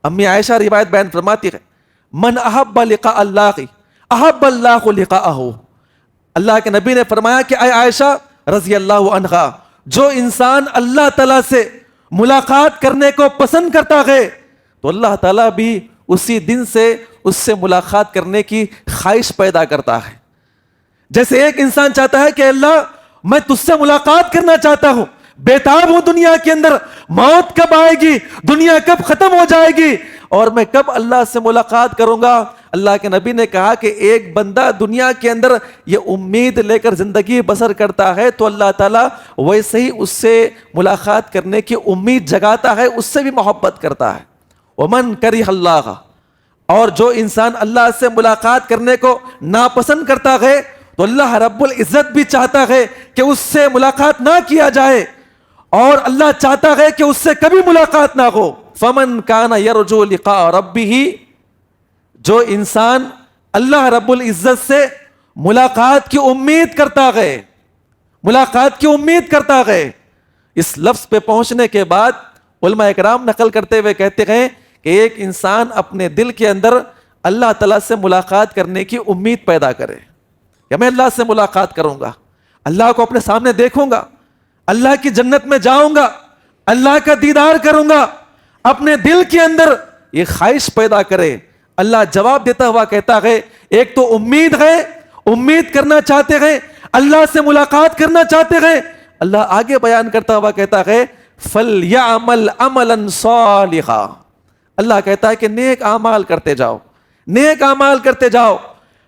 امی عائشہ روایت بیان فرماتی ہے من احب لقاء اللہ احب اللہ لقاءہ، اللہ کے نبی نے فرمایا کہ اے عائشہ رضی اللہ عنہا، جو انسان اللہ تعالیٰ سے ملاقات کرنے کو پسند کرتا ہے تو اللہ تعالیٰ بھی اسی دن سے اس سے ملاقات کرنے کی خواہش پیدا کرتا ہے۔ جیسے ایک انسان چاہتا ہے کہ اللہ میں تجھ سے ملاقات کرنا چاہتا ہوں، بیتاب ہوں دنیا کے اندر، موت کب آئے گی، دنیا کب ختم ہو جائے گی اور میں کب اللہ سے ملاقات کروں گا۔ اللہ کے نبی نے کہا کہ ایک بندہ دنیا کے اندر یہ امید لے کر زندگی بسر کرتا ہے تو اللہ تعالیٰ ویسے ہی اس سے ملاقات کرنے کی امید جگاتا ہے، اس سے بھی محبت کرتا ہے۔ ومن کرہ اللہ، اور جو انسان اللہ سے ملاقات کرنے کو ناپسند کرتا ہے تو اللہ رب العزت بھی چاہتا ہے کہ اس سے ملاقات نہ کیا جائے، اور اللہ چاہتا ہے کہ اس سے کبھی ملاقات نہ ہو۔ فمن کان یرجو لقاء ربہ، جو انسان اللہ رب العزت سے ملاقات کی امید کرتا ہے، ملاقات کی امید کرتا ہے، اس لفظ پہ پہنچنے کے بعد علماء اکرام نقل کرتے ہوئے کہتے ہیں کہ ایک انسان اپنے دل کے اندر اللہ تعالیٰ سے ملاقات کرنے کی امید پیدا کرے کہ میں اللہ سے ملاقات کروں گا، اللہ کو اپنے سامنے دیکھوں گا، اللہ کی جنت میں جاؤں گا، اللہ کا دیدار کروں گا، اپنے دل کے اندر یہ خواہش پیدا کرے۔ اللہ جواب دیتا ہوا کہتا ہے ایک تو امید ہے، امید کرنا چاہتے ہیں، اللہ سے ملاقات کرنا چاہتے ہیں۔ اللہ آگے بیان کرتا ہوا کہتا ہے فَلْيَعْمَلْ عَمَلًا صَالِحًا، اللہ کہتا ہے کہ نیک اعمال کرتے جاؤ، نیک اعمال کرتے جاؤ،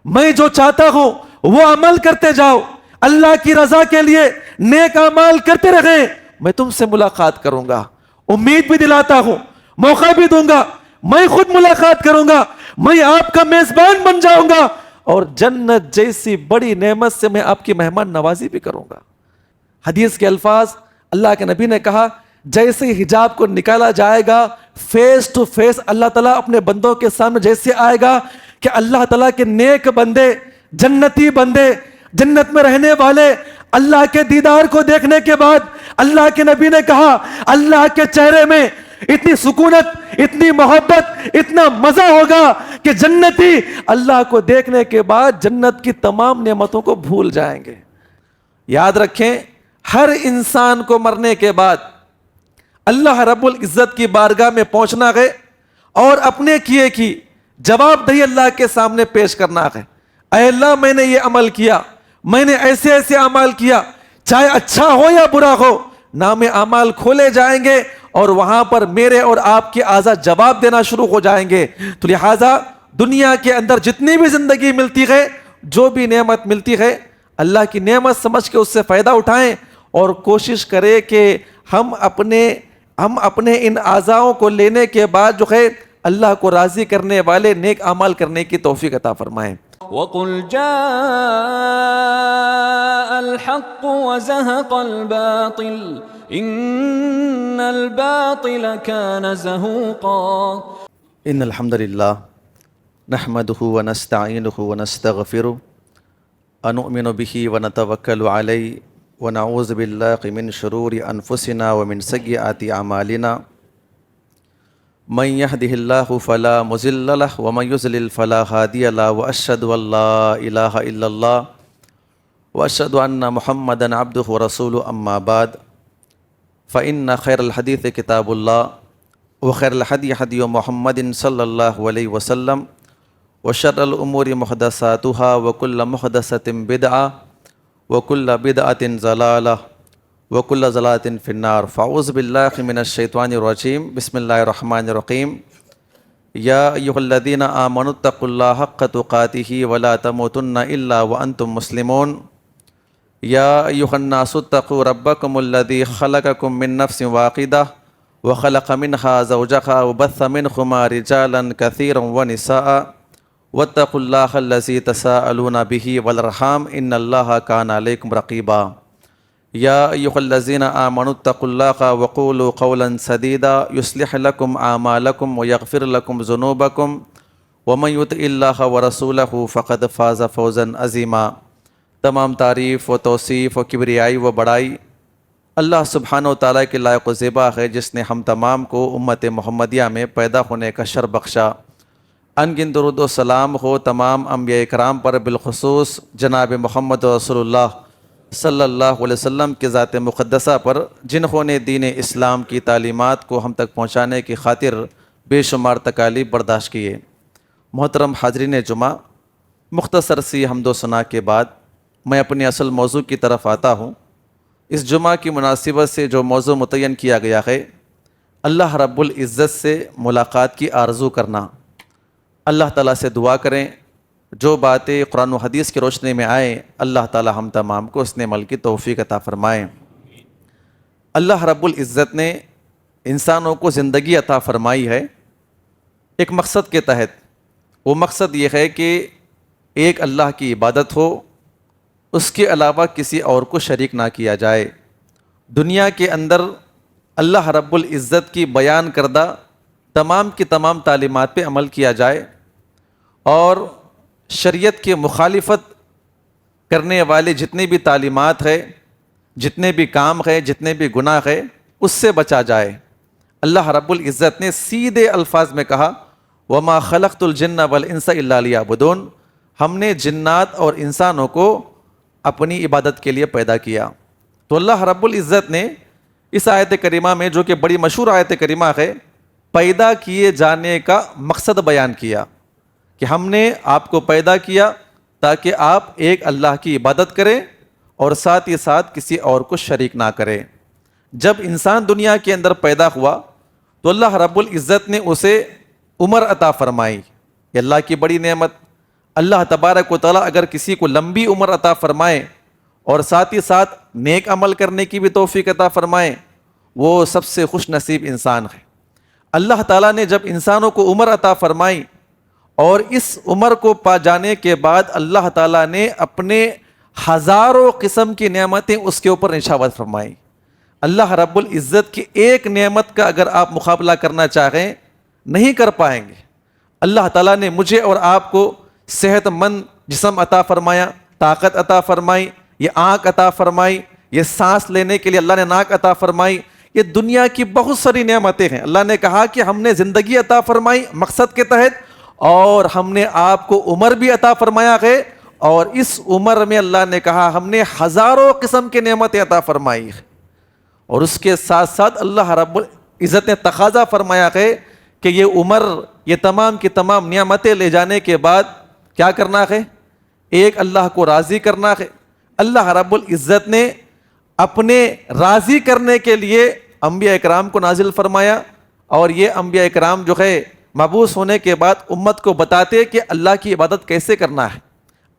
میں جو چاہتا ہوں وہ عمل کرتے جاؤ، اللہ کی رضا کے لیے نیک اعمال کرتے رہیں، میں تم سے ملاقات کروں گا، امید بھی دلاتا ہوں، موقع بھی دوں گا، میں خود ملاقات کروں گا، میں آپ کا میزبان بن جاؤں گا اور جنت جیسی بڑی نعمت سے میں آپ کی مہمان نوازی بھی کروں گا۔ حدیث کے الفاظ، اللہ کے نبی نے کہا جیسے حجاب کو نکالا جائے گا، فیس ٹو فیس اللہ تعالیٰ اپنے بندوں کے سامنے جیسے آئے گا کہ اللہ تعالیٰ کے نیک بندے، جنتی بندے، جنت میں رہنے والے اللہ کے دیدار کو دیکھنے کے بعد اللہ کے نبی نے کہا اللہ کے چہرے میں اتنی سکونت، اتنی محبت، اتنا مزہ ہوگا کہ جنتی اللہ کو دیکھنے کے بعد جنت کی تمام نعمتوں کو بھول جائیں گے۔ یاد رکھیں ہر انسان کو مرنے کے بعد اللہ رب العزت کی بارگاہ میں پہنچنا ہے اور اپنے کیے کی جواب دہی اللہ کے سامنے پیش کرنا ہے۔ اے اللہ میں نے یہ عمل کیا، میں نے ایسے ایسے اعمال کیا، چاہے اچھا ہو یا برا ہو، نام اعمال کھولے جائیں گے اور وہاں پر میرے اور آپ کے اعضاء جواب دینا شروع ہو جائیں گے۔ تو لہٰذا دنیا کے اندر جتنی بھی زندگی ملتی ہے، جو بھی نعمت ملتی ہے، اللہ کی نعمت سمجھ کے اس سے فائدہ اٹھائیں اور کوشش کریں کہ ہم اپنے ان اعضاءوں کو لینے کے بعد جو ہے اللہ کو راضی کرنے والے نیک اعمال کرنے کی توفیق عطا فرمائیں۔ وَقُلْ جَاءَ الْحَقُّ وَزَهَقَ الْبَاطِلُ إِنَّ الْبَاطِلَ كَانَ زَهُوقًا۔ ان الحمد للہ نحمده ونستعینه ونستغفره ونؤمن به ونتوکل علیہ ونعوذ باللہ من شرور انفسنا ومن سیئات اعمالنا من يهده الله فلا مضل له ومن يضلل فلا هادي له واشهد ان لا اله الا الله واشهد ان محمدا عبده ورسوله اما بعد فان خير الحديث كتاب الله وخير الهدي هدي محمد صلى الله عليه وسلم وشر الامور محدثاتها وكل محدثة بدعة وكل بدعة ضلالة وَكُلَّ ضَلَالَةٍ فِي النَّارِ فَأَعُوذُ بِاللَّهِ مِنَ الشَّيْطَانِ الرَّجِيمِ بسم اللہ الرحمن الرحیم یا ایہا الذین آمنوا اتقوا اللہ حق تقاتہ ولا تموتن الا وانتم مسلمون یا ایہا الناس اتقوا ربکم الذی خلقکم من نفس واحدہ وخلق منها زوجها وبث منهما رجالا كثيرا ونساء واتقوا الله الذی تساءلون به والارحام ان اللہ کان علیکم رقیبا یا ایہا الذین آمنوا اتقوا اللہ وقولوا قولا سدیدا یصلح لکم اعمالکم ویغفر لکم ذنوبکم ومن یطع اللہ ورسولہ فقد فاز فوزا عظیما۔ تمام تعریف و توصیف و کبریائی و بڑائی اللہ سبحانہ و تعالیٰ کے لائق و زیبا ہے جس نے ہم تمام کو امت محمدیہ میں پیدا ہونے کا شرف بخشا۔ انگن درود و سلام ہو تمام انبیاء کرام پر، بالخصوص جناب محمد رسول اللہ صلی اللہ علیہ وسلم کے ذات مقدسہ پر، جنہوں نے دین اسلام کی تعلیمات کو ہم تک پہنچانے کی خاطر بے شمار تکالیف برداشت کیے۔ محترم حاضرین جمعہ، مختصر سی حمد و ثنا کے بعد میں اپنی اصل موضوع کی طرف آتا ہوں۔ اس جمعہ کی مناسبت سے جو موضوع متعین کیا گیا ہے، اللہ رب العزت سے ملاقات کی آرزو کرنا۔ اللہ تعالیٰ سے دعا کریں جو باتیں قرآن و حدیث کی روشنی میں آئیں، اللہ تعالیٰ ہم تمام کو اس نے عمل کی توفیق عطا فرمائیں۔ اللہ رب العزت نے انسانوں کو زندگی عطا فرمائی ہے ایک مقصد کے تحت۔ وہ مقصد یہ ہے کہ ایک اللہ کی عبادت ہو، اس کے علاوہ کسی اور کو شریک نہ کیا جائے۔ دنیا کے اندر اللہ رب العزت کی بیان کردہ تمام کی تمام تعلیمات پہ عمل کیا جائے، اور شریعت کے مخالفت کرنے والے جتنے بھی تعلیمات ہیں، جتنے بھی کام ہیں، جتنے بھی گناہ ہیں، اس سے بچا جائے۔ اللہ رب العزت نے سیدھے الفاظ میں کہا، وَمَا خَلَقْتُ الْجِنَّ وَالْإِنسَ إِلَّا لِيَعْبُدُونَ، ہم نے جنات اور انسانوں کو اپنی عبادت کے لیے پیدا کیا۔ تو اللہ رب العزت نے اس آیت کریمہ میں، جو کہ بڑی مشہور آیت کریمہ ہے، پیدا کیے جانے کا مقصد بیان کیا کہ ہم نے آپ کو پیدا کیا تاکہ آپ ایک اللہ کی عبادت کریں اور ساتھ ہی ساتھ کسی اور کو شریک نہ کریں۔ جب انسان دنیا کے اندر پیدا ہوا تو اللہ رب العزت نے اسے عمر عطا فرمائی۔ یہ اللہ کی بڑی نعمت۔ اللہ تبارک و تعالیٰ اگر کسی کو لمبی عمر عطا فرمائے اور ساتھ ہی ساتھ نیک عمل کرنے کی بھی توفیق عطا فرمائے، وہ سب سے خوش نصیب انسان ہے۔ اللہ تعالیٰ نے جب انسانوں کو عمر عطا فرمائی اور اس عمر کو پا جانے کے بعد اللہ تعالیٰ نے اپنے ہزاروں قسم کی نعمتیں اس کے اوپر نشاور فرمائی۔ اللہ رب العزت کی ایک نعمت کا اگر آپ مقابلہ کرنا چاہیں نہیں کر پائیں گے۔ اللہ تعالیٰ نے مجھے اور آپ کو صحت مند جسم عطا فرمایا، طاقت عطا فرمائی، یہ آنکھ عطا فرمائی، یہ سانس لینے کے لیے اللہ نے ناک عطا فرمائی، یہ دنیا کی بہت ساری نعمتیں ہیں۔ اللہ نے کہا کہ ہم نے زندگی عطا فرمائی مقصد کے تحت، اور ہم نے آپ کو عمر بھی عطا فرمایا ہے، اور اس عمر میں اللہ نے کہا ہم نے ہزاروں قسم کی نعمتیں عطا فرمائی ہے۔ اور اس کے ساتھ ساتھ اللہ رب العزت نے تقاضا فرمایا ہے کہ یہ عمر، یہ تمام کی تمام نعمتیں لے جانے کے بعد کیا کرنا ہے؟ ایک اللہ کو راضی کرنا ہے۔ اللہ رب العزت نے اپنے راضی کرنے کے لیے انبیاء اکرام کو نازل فرمایا، اور یہ انبیاء اکرام جو ہے مبعوث ہونے کے بعد امت کو بتاتے کہ اللہ کی عبادت کیسے کرنا ہے۔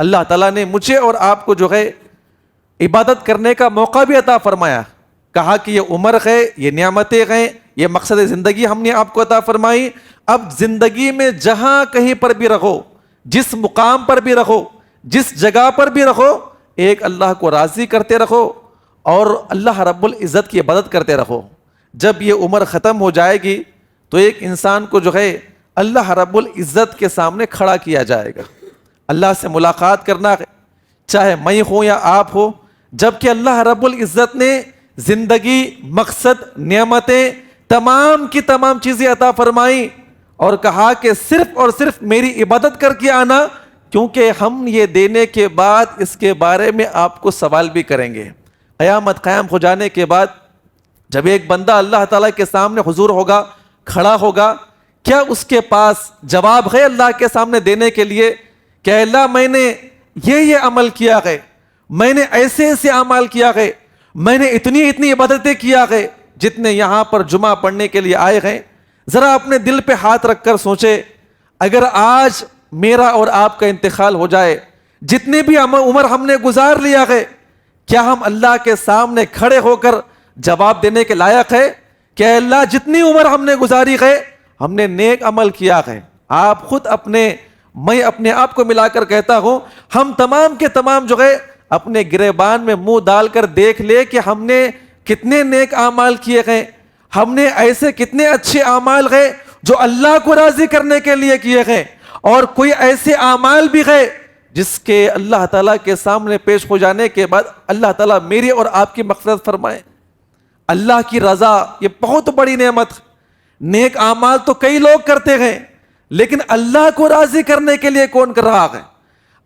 اللہ تعالیٰ نے مجھے اور آپ کو جو ہے عبادت کرنے کا موقع بھی عطا فرمایا، کہا کہ یہ عمر ہے، یہ نعمتیں ہیں، یہ مقصد زندگی ہم نے آپ کو عطا فرمائی۔ اب زندگی میں جہاں کہیں پر بھی رہو، جس مقام پر بھی رہو، جس جگہ پر بھی رہو، ایک اللہ کو راضی کرتے رہو اور اللہ رب العزت کی عبادت کرتے رہو۔ جب یہ عمر ختم ہو جائے گی تو ایک انسان کو جو ہے اللہ رب العزت کے سامنے کھڑا کیا جائے گا، اللہ سے ملاقات کرنا ہے، چاہے میں ہوں یا آپ ہو۔ جبکہ اللہ رب العزت نے زندگی، مقصد، نعمتیں، تمام کی تمام چیزیں عطا فرمائیں اور کہا کہ صرف اور صرف میری عبادت کر کے آنا، کیونکہ ہم یہ دینے کے بعد اس کے بارے میں آپ کو سوال بھی کریں گے۔ قیامت قائم ہو جانے کے بعد جب ایک بندہ اللہ تعالیٰ کے سامنے حضور ہوگا، کھڑا ہوگا، کیا اس کے پاس جواب ہے اللہ کے سامنے دینے کے لیے کہ اللہ میں نے یہ عمل کیا ہے، میں نے ایسے ایسے اعمال کیا ہے، میں نے اتنی عبادتیں کیا ہے، جتنے یہاں پر جمعہ پڑھنے کے لیے آئے ہیں؟ ذرا اپنے دل پہ ہاتھ رکھ کر سوچے، اگر آج میرا اور آپ کا انتقال ہو جائے، جتنے بھی عمر ہم نے گزار لیا ہے، کیا ہم اللہ کے سامنے کھڑے ہو کر جواب دینے کے لائق ہے کہ اللہ جتنی عمر ہم نے گزاری ہے ہم نے نیک عمل کیا ہے؟ آپ خود میں اپنے آپ کو ملا کر کہتا ہوں، ہم تمام کے تمام جو ہے اپنے گریبان میں منہ ڈال کر دیکھ لے کہ ہم نے کتنے نیک اعمال کیے ہیں، ہم نے ایسے کتنے اچھے اعمال ہیں جو اللہ کو راضی کرنے کے لیے کیے ہیں، اور کوئی ایسے اعمال بھی ہے جس کے اللہ تعالیٰ کے سامنے پیش ہو جانے کے بعد اللہ تعالیٰ میری اور آپ کی مغفرت فرمائے۔ اللہ کی رضا یہ بہت بڑی نعمت. نیک اعمال تو کئی لوگ کرتے ہیں, لیکن اللہ کو راضی کرنے کے لیے کون کر رہا ہے؟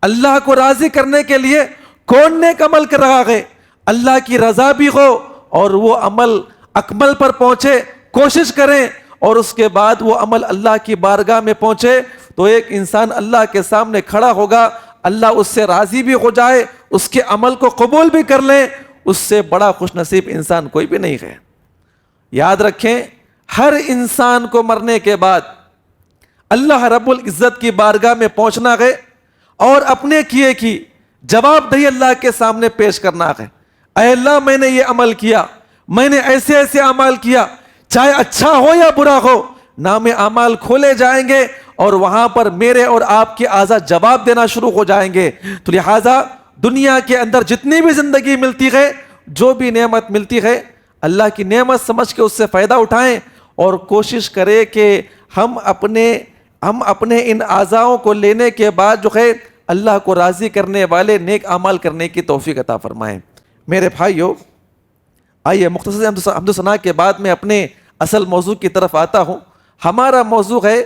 اللہ کو راضی کرنے کے لیے کون نیک عمل کر رہا ہے؟ اللہ کی رضا بھی ہو اور وہ عمل اکمل پر پہنچے, کوشش کریں, اور اس کے بعد وہ عمل اللہ کی بارگاہ میں پہنچے تو ایک انسان اللہ کے سامنے کھڑا ہوگا, اللہ اس سے راضی بھی ہو جائے, اس کے عمل کو قبول بھی کر لیں, اس سے بڑا خوش نصیب انسان کوئی بھی نہیں ہے. یاد رکھیں, ہر انسان کو مرنے کے بعد اللہ رب العزت کی بارگاہ میں پہنچنا ہے اور اپنے کیے کی جواب دہی اللہ کے سامنے پیش کرنا ہے. اے اللہ, میں نے یہ عمل کیا, میں نے ایسے ایسے اعمال کیا, چاہے اچھا ہو یا برا ہو, نام اعمال کھولے جائیں گے اور وہاں پر میرے اور آپ کے اعضاء جواب دینا شروع ہو جائیں گے. تو لہٰذا دنیا کے اندر جتنی بھی زندگی ملتی ہے, جو بھی نعمت ملتی ہے, اللہ کی نعمت سمجھ کے اس سے فائدہ اٹھائیں اور کوشش کریں کہ ہم اپنے ان اعضاؤں کو لینے کے بعد جو ہے اللہ کو راضی کرنے والے نیک اعمال کرنے کی توفیق عطا فرمائیں. میرے بھائیو, آئیے مختصر حمد و ثنا کے بعد میں اپنے اصل موضوع کی طرف آتا ہوں. ہمارا موضوع ہے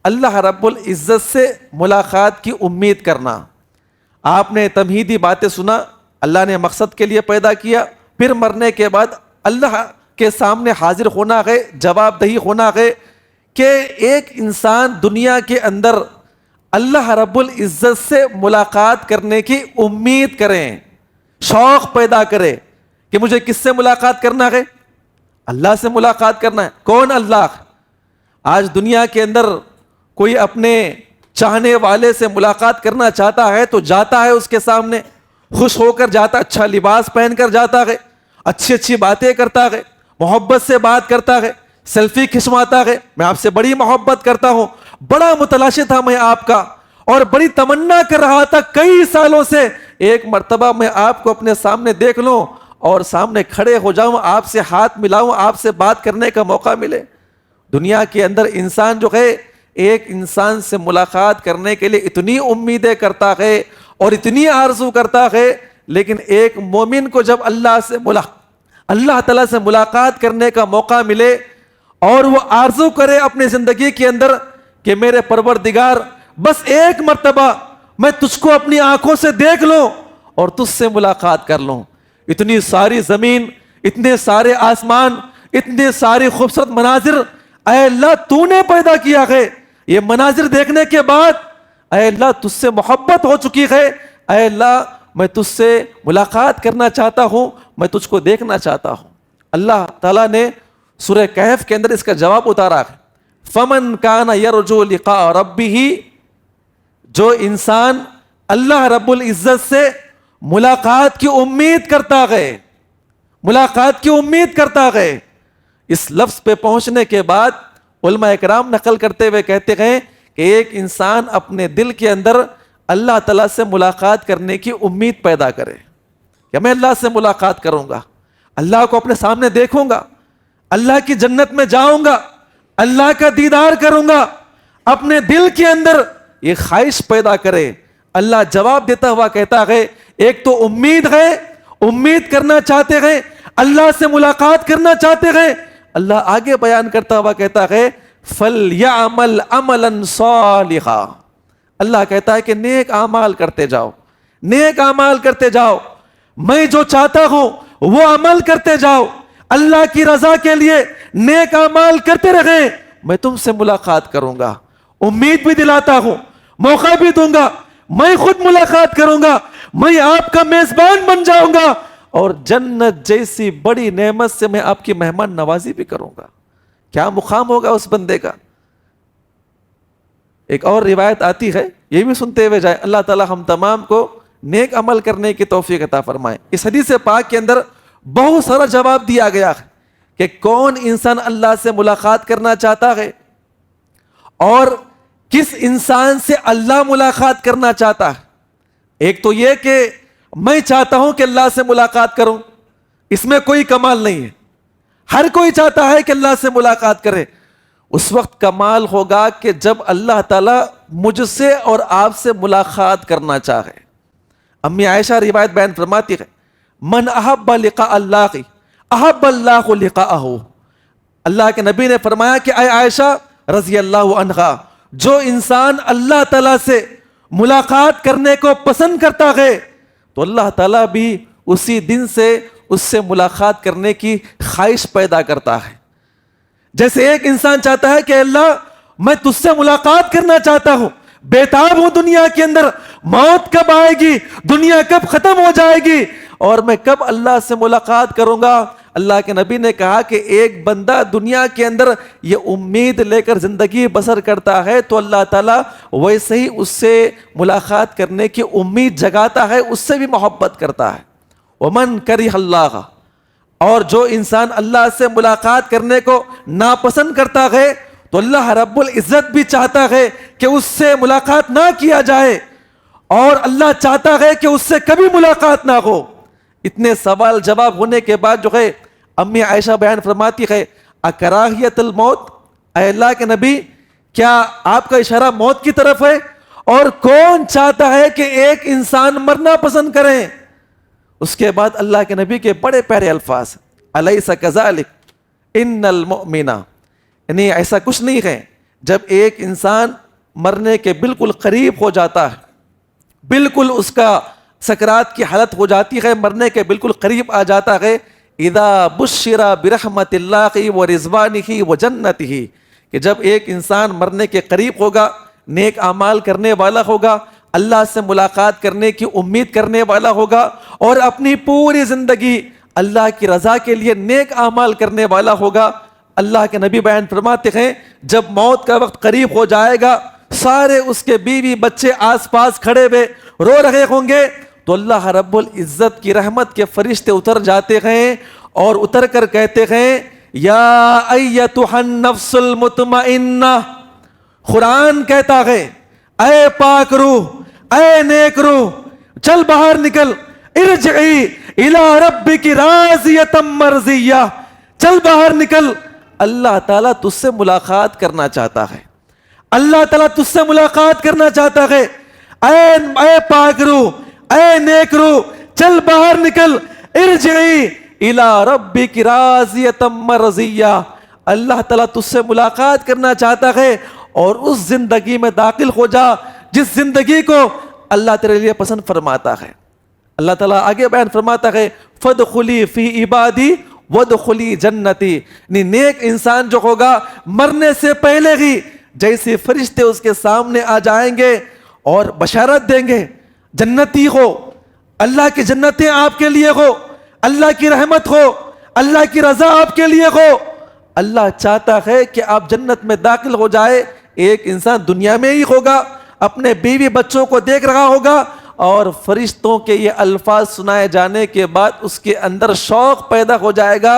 اللہ رب العزت سے ملاقات کی امید کرنا. آپ نے تمہیدی باتیں سنا, اللہ نے مقصد کے لیے پیدا کیا, پھر مرنے کے بعد اللہ کے سامنے حاضر ہونا ہے, جواب دہی ہونا ہے کہ ایک انسان دنیا کے اندر اللہ رب العزت سے ملاقات کرنے کی امید کریں, شوق پیدا کرے کہ مجھے کس سے ملاقات کرنا ہے؟ اللہ سے ملاقات کرنا ہے. کون اللہ؟ آج دنیا کے اندر کوئی اپنے چاہنے والے سے ملاقات کرنا چاہتا ہے تو جاتا ہے اس کے سامنے, خوش ہو کر جاتا, اچھا لباس پہن کر جاتا ہے, اچھی اچھی باتیں کرتا ہے, محبت سے بات کرتا ہے, سیلفی کھنچواتا ہے, میں آپ سے بڑی محبت کرتا ہوں, بڑا متلاشی تھا میں آپ کا, اور بڑی تمنا کر رہا تھا کئی سالوں سے ایک مرتبہ میں آپ کو اپنے سامنے دیکھ لوں اور سامنے کھڑے ہو جاؤں, آپ سے ہاتھ ملاؤں, آپ سے بات کرنے کا موقع ملے. دنیا کے اندر انسان جو ہے ایک انسان سے ملاقات کرنے کے لیے اتنی امیدیں کرتا ہے اور اتنی آرزو کرتا ہے, لیکن ایک مومن کو جب اللہ تعالیٰ سے ملاقات کرنے کا موقع ملے اور وہ آرزو کرے اپنی زندگی کے اندر کہ میرے پروردگار بس ایک مرتبہ میں تجھ کو اپنی آنکھوں سے دیکھ لوں اور تجھ سے ملاقات کر لوں, اتنی ساری زمین, اتنے سارے آسمان, اتنے سارے خوبصورت مناظر اے اللہ تو نے پیدا کیا ہے, یہ مناظر دیکھنے کے بعد اے اللہ تجھ سے محبت ہو چکی ہے, اے اللہ میں تجھ سے ملاقات کرنا چاہتا ہوں, میں تجھ کو دیکھنا چاہتا ہوں. اللہ تعالیٰ نے سورہ کہف کے اندر اس کا جواب اتارا ہے, فمن کان یرجو لقاء ربہ, جو انسان اللہ رب العزت سے ملاقات کی امید کرتا ہے, ملاقات کی امید کرتا ہے. اس لفظ پہ پہنچنے کے بعد علماء اکرام نقل کرتے ہوئے کہتے ہیں کہ ایک انسان اپنے دل کے اندر اللہ تعالیٰ سے ملاقات کرنے کی امید پیدا کرے کہ میں اللہ سے ملاقات کروں گا, اللہ کو اپنے سامنے دیکھوں گا, اللہ کی جنت میں جاؤں گا, اللہ کا دیدار کروں گا. اپنے دل کے اندر یہ خواہش پیدا کرے. اللہ جواب دیتا ہوا کہتا ہے, ایک تو امید ہے, امید کرنا چاہتے ہیں, اللہ سے ملاقات کرنا چاہتے ہیں. اللہ آگے بیان کرتا ہوا کہتا ہے فَلْيَعْمَلْ عَمَلًا صَالِحًا, اللہ کہتا ہے کہ نیک اعمال کرتے جاؤ, نیک اعمال کرتے جاؤ, میں جو چاہتا ہوں وہ عمل کرتے جاؤ, اللہ کی رضا کے لیے نیک اعمال کرتے رہیں, میں تم سے ملاقات کروں گا. امید بھی دلاتا ہوں, موقع بھی دوں گا, میں خود ملاقات کروں گا, میں آپ کا میزبان بن جاؤں گا اور جنت جیسی بڑی نعمت سے میں آپ کی مہمان نوازی بھی کروں گا. کیا مقام ہوگا اس بندے کا. ایک اور روایت آتی ہے, یہ بھی سنتے ہوئے جائے. اللہ تعالی ہم تمام کو نیک عمل کرنے کی توفیق عطا فرمائے. اس حدیث پاک کے اندر بہت سارا جواب دیا گیا ہے کہ کون انسان اللہ سے ملاقات کرنا چاہتا ہے اور کس انسان سے اللہ ملاقات کرنا چاہتا ہے. ایک تو یہ کہ میں چاہتا ہوں کہ اللہ سے ملاقات کروں, اس میں کوئی کمال نہیں ہے. ہر کوئی چاہتا ہے کہ اللہ سے ملاقات کرے. اس وقت کمال ہوگا کہ جب اللہ تعالیٰ مجھ سے اور آپ سے ملاقات کرنا چاہے. امی عائشہ روایت بیان فرماتی ہے من احب لقاء اللہ, احب اللہ لقاءہ، اللہ کے نبی نے فرمایا کہ اے عائشہ رضی اللہ عنہا، جو انسان اللہ تعالیٰ سے ملاقات کرنے کو پسند کرتا ہے تو اللہ تعالیٰ بھی اسی دن سے اس سے ملاقات کرنے کی خواہش پیدا کرتا ہے۔ جیسے ایک انسان چاہتا ہے کہ اللہ میں تجھ سے ملاقات کرنا چاہتا ہوں، بےتاب ہوں دنیا کے اندر، موت کب آئے گی، دنیا کب ختم ہو جائے گی اور میں کب اللہ سے ملاقات کروں گا۔ اللہ کے نبی نے کہا کہ ایک بندہ دنیا کے اندر یہ امید لے کر زندگی بسر کرتا ہے تو اللہ تعالیٰ ویسے ہی اس سے ملاقات کرنے کی امید جگاتا ہے، اس سے بھی محبت کرتا ہے۔ ومن کرہ اللہ، اور جو انسان اللہ سے ملاقات کرنے کو ناپسند کرتا ہے تو اللہ رب العزت بھی چاہتا ہے کہ اس سے ملاقات نہ کیا جائے، اور اللہ چاہتا ہے کہ اس سے کبھی ملاقات نہ ہو۔ اتنے سوال جواب ہونے کے بعد جو ہے امی عائشہ بیان فرماتی ہے اکراہیت الموت، اے اللہ کے نبی کیا آپ کا اشارہ موت کی طرف ہے؟ اور کون چاہتا ہے کہ ایک انسان مرنا پسند کریں؟ اس کے بعد اللہ کے نبی کے بڑے پیارے الفاظ، الیس کذالک ان المؤمن، یعنی ایسا کچھ نہیں ہے جب ایک انسان مرنے کے بالکل قریب ہو جاتا ہے، بالکل اس کا سکرات کی حالت ہو جاتی ہے، مرنے کے بالکل قریب آ جاتا ہے، اذا بشر برحمت اللہ و رضوانہ و جنتہ، کہ جب ایک انسان مرنے کے قریب ہوگا، نیک اعمال کرنے والا ہوگا، اللہ سے ملاقات کرنے کی امید کرنے والا ہوگا اور اپنی پوری زندگی اللہ کی رضا کے لیے نیک اعمال کرنے والا ہوگا، اللہ کے نبی بیان فرماتے ہیں جب موت کا وقت قریب ہو جائے گا، سارے اس کے بیوی بچے آس پاس کھڑے ہوئے رو رہے ہوں گے تو اللہ رب العزت کی رحمت کے فرشتے اتر جاتے ہیں اور اتر کر کہتے ہیں یا ایتھا النفس المطمئنہ، قرآن کہتا ہے اے پاک روح، اے نیک روح، چل باہر نکل، ارجعی الی ربک راضیۃ مرضیہ، چل باہر نکل، اللہ تعالیٰ تجھ سے ملاقات کرنا چاہتا ہے، اللہ تعالیٰ تجھ سے ملاقات کرنا چاہتا ہے، اے پاک روح، اے نیک روح، چل باہر نکل، ارجعی الی ربک راضیۃ مرضیہ، اللہ تعالیٰ تجھ سے ملاقات کرنا چاہتا ہے اور اس زندگی میں داخل ہو جا جس زندگی کو اللہ تیرے لیے پسند فرماتا ہے۔ اللہ تعالیٰ آگے بیان فرماتا ہے فادخلی فی عبادی وادخلی جنتی، نیک انسان جو ہوگا مرنے سے پہلے ہی جیسے فرشتے اس کے سامنے آ جائیں گے اور بشارت دیں گے جنتی ہو، اللہ کی جنتیں آپ کے لیے ہو، اللہ کی رحمت ہو، اللہ کی رضا آپ کے لیے ہو، اللہ چاہتا ہے کہ آپ جنت میں داخل ہو جائے۔ ایک انسان دنیا میں ہی ہوگا، اپنے بیوی بچوں کو دیکھ رہا ہوگا اور فرشتوں کے یہ الفاظ سنائے جانے کے بعد اس کے اندر شوق پیدا ہو جائے گا،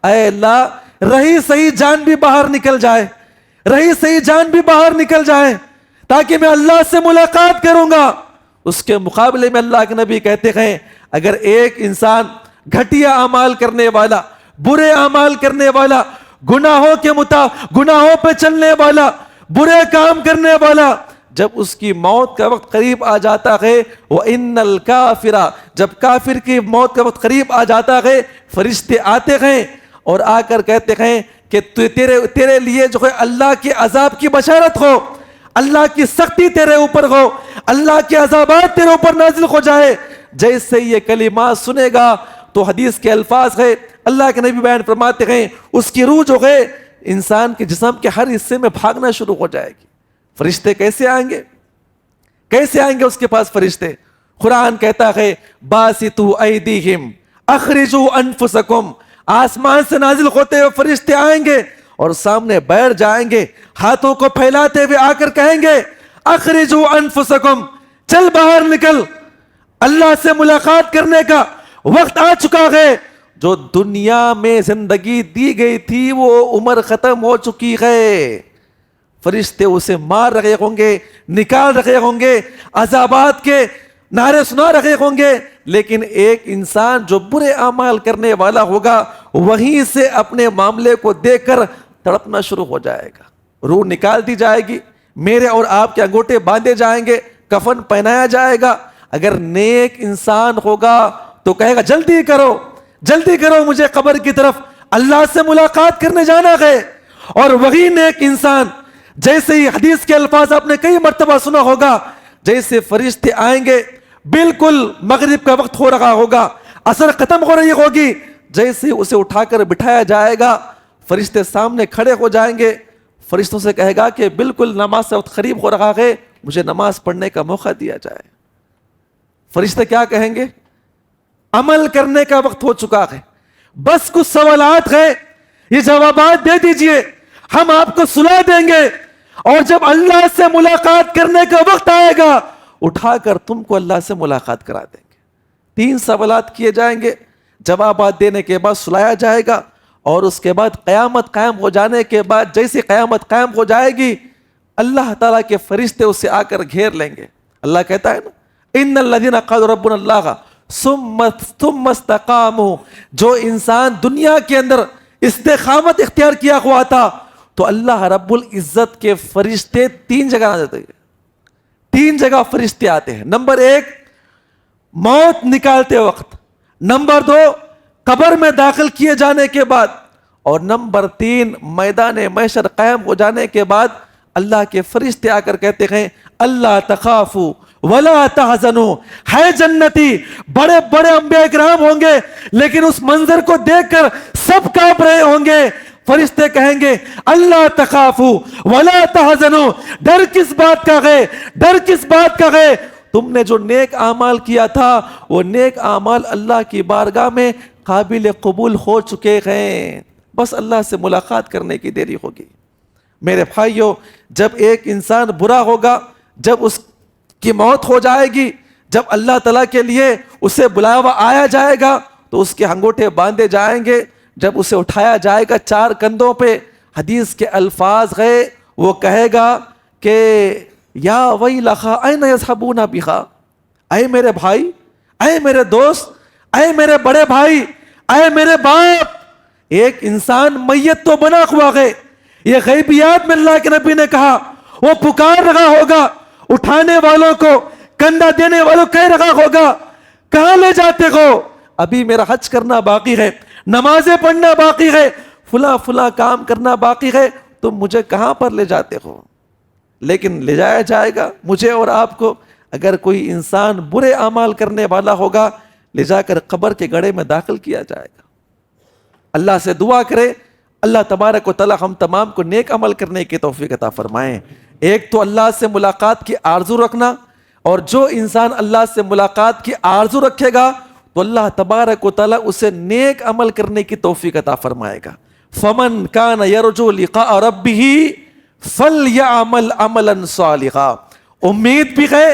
اے اللہ رہی صحیح جان بھی باہر نکل جائے، رہی صحیح جان بھی باہر نکل جائے تاکہ میں اللہ سے ملاقات کروں گا۔ اس کے مقابلے میں اللہ کے نبی کہتے ہیں اگر ایک انسان گھٹیا اعمال کرنے والا، برے اعمال کرنے والا، گناہوں پہ چلنے والا، برے کام کرنے والا، جب اس کی موت کا وقت قریب آ جاتا ہے وَإِنَّ الْكَافِرَ، جب کافر کی موت کا وقت قریب آ جاتا ہے فرشتے آتے ہیں اور آ کر کہتے ہیں کہ تیرے لیے جو ہے اللہ کے عذاب کی بشارت ہو، اللہ کی سختی تیرے اوپر ہو، اللہ کے عذابات تیرے اوپر نازل ہو جائے۔ جیسے یہ کلمات سنے گا تو حدیث کے الفاظ ہے، اللہ کے نبی بیان فرماتے ہیں اس کی روح جو ہے انسان کے جسم کے ہر حصے میں بھاگنا شروع ہو جائے گی۔ فرشتے کیسے آئیں گے؟ کیسے آئیں گے اس کے پاس فرشتے؟ قرآن کہتا ہے باسطوا ایدیہم اخرجوا انفسکم، آسمان سے نازل ہوتے ہوئے فرشتے آئیں گے اور سامنے بیٹھ جائیں گے، ہاتھوں کو پھیلاتے ہوئے آ کر کہیں گے اخرجوا انفسکم، چل باہر نکل، اللہ سے ملاقات کرنے کا وقت آ چکا ہے۔ جو دنیا میں زندگی دی گئی تھی وہ عمر ختم ہو چکی ہے، فرشتے اسے مار رہے ہوں گے، نکال رہے ہوں گے، عذابات کے نعرے سنا رہے ہوں گے، لیکن ایک انسان جو برے اعمال کرنے والا ہوگا وہیں سے اپنے معاملے کو دیکھ کر تڑپنا شروع ہو جائے گا، روح نکال دی جائے گی، میرے اور آپ کے انگوٹھے باندھے جائیں گے، کفن پہنایا جائے گا۔ اگر نیک انسان ہوگا تو کہے گا جلدی کرو، جلدی کرو مجھے قبر کی طرف اللہ سے ملاقات کرنے جانا ہے۔ اور وہی نیک انسان، جیسے ہی حدیث کے الفاظ آپ نے کئی مرتبہ سنا ہوگا، جیسے فرشتے آئیں گے، بالکل مغرب کا وقت ہو رہا ہوگا، عصر ختم ہو رہی ہوگی، جیسے ہی اسے اٹھا کر بٹھایا جائے گا، فرشتے سامنے کھڑے ہو جائیں گے، فرشتوں سے کہے گا کہ بالکل نماز سے وقت قریب ہو رہا ہے، مجھے نماز پڑھنے کا موقع دیا جائے۔ فرشتے کیا کہیں گے؟ عمل کرنے کا وقت ہو چکا ہے، بس کچھ سوالات ہیں، یہ جوابات دے دیجئے، ہم آپ کو سلا دیں گے، اور جب اللہ سے ملاقات کرنے کا وقت آئے گا اٹھا کر تم کو اللہ سے ملاقات کرا دیں گے۔ 3 سوالات کیے جائیں گے، جوابات دینے کے بعد سلایا جائے گا، اور اس کے بعد قیامت قائم ہو جانے کے بعد جیسی قیامت قائم ہو جائے گی، اللہ تعالیٰ کے فرشتے اسے آ کر گھیر لیں گے۔ اللہ کہتا ہے نا، ان الذین قالوا ربنا اللہ ثم استقاموا، جو انسان دنیا کے اندر استقامت اختیار کیا ہوا تھا، تو اللہ رب العزت کے فرشتے 3 جگہ آ جاتے ہیں، 3 جگہ فرشتے آتے ہیں۔ نمبر 1 موت نکالتے وقت، نمبر 2 قبر میں داخل کیے جانے کے بعد، اور نمبر 3 میدان محشر قائم ہو جانے کے بعد اللہ کے فرشتے آ کر کہتے ہیں اللہ تخافوا ولا تحزنوا۔ ہے جنتی، بڑے بڑے انبیاء کرام ہوں گے، لیکن اس منظر کو دیکھ کر سب کانپ رہے ہوں گے۔ فرشتے کہیں گے اللہ تخافوا ولا تحزنوا، ڈر کس بات کا ہے، ڈر کس بات کا ہے؟ تم نے جو نیک اعمال کیا تھا وہ نیک اعمال اللہ کی بارگاہ میں قابل قبول ہو چکے ہیں، بس اللہ سے ملاقات کرنے کی دیری ہوگی۔ میرے بھائیوں، جب ایک انسان برا ہوگا، جب اس کی موت ہو جائے گی، جب اللہ تعالیٰ کے لیے اسے بلاوا آیا جائے گا تو اس کے انگوٹھے باندھے جائیں گے، جب اسے اٹھایا جائے گا 4 کندھوں پہ، حدیث کے الفاظ ہے، وہ کہے گا کہ یا ویلھا این یذھبون بھا، اے میرے بھائی، اے میرے دوست، اے میرے بڑے بھائی، اے میرے باپ، ایک انسان میت تو بنا ہوا ہے، یہ غیبیات میں اللہ کے نبی نے کہا، وہ پکار رہا ہوگا، اٹھانے والوں کو، کندھا دینے والوں کہہ رہا ہوگا کہاں لے جاتے ہو؟ ابھی میرا حج کرنا باقی ہے، نمازیں پڑھنا باقی ہے، فلاں فلاں کام کرنا باقی ہے، تم مجھے کہاں پر لے جاتے ہو؟ لیکن لے جایا جائے گا مجھے اور آپ کو۔ اگر کوئی انسان برے اعمال کرنے والا ہوگا، لے جا کر قبر کے گڑھے میں داخل کیا جائے گا۔ اللہ سے دعا کرے اللہ تبارک و تعالی ہم تمام کو نیک عمل کرنے کی توفیق عطا فرمائیں۔ ایک تو اللہ سے ملاقات کی آرزو رکھنا، اور جو انسان اللہ سے ملاقات کی آرزو رکھے گا تو اللہ تبارک و تعالی اسے نیک عمل کرنے کی توفیق عطا فرمائے گا۔ فمن کان یرجو لقاء ربہ فلیعمل عملا صالحا، امید بھی ہے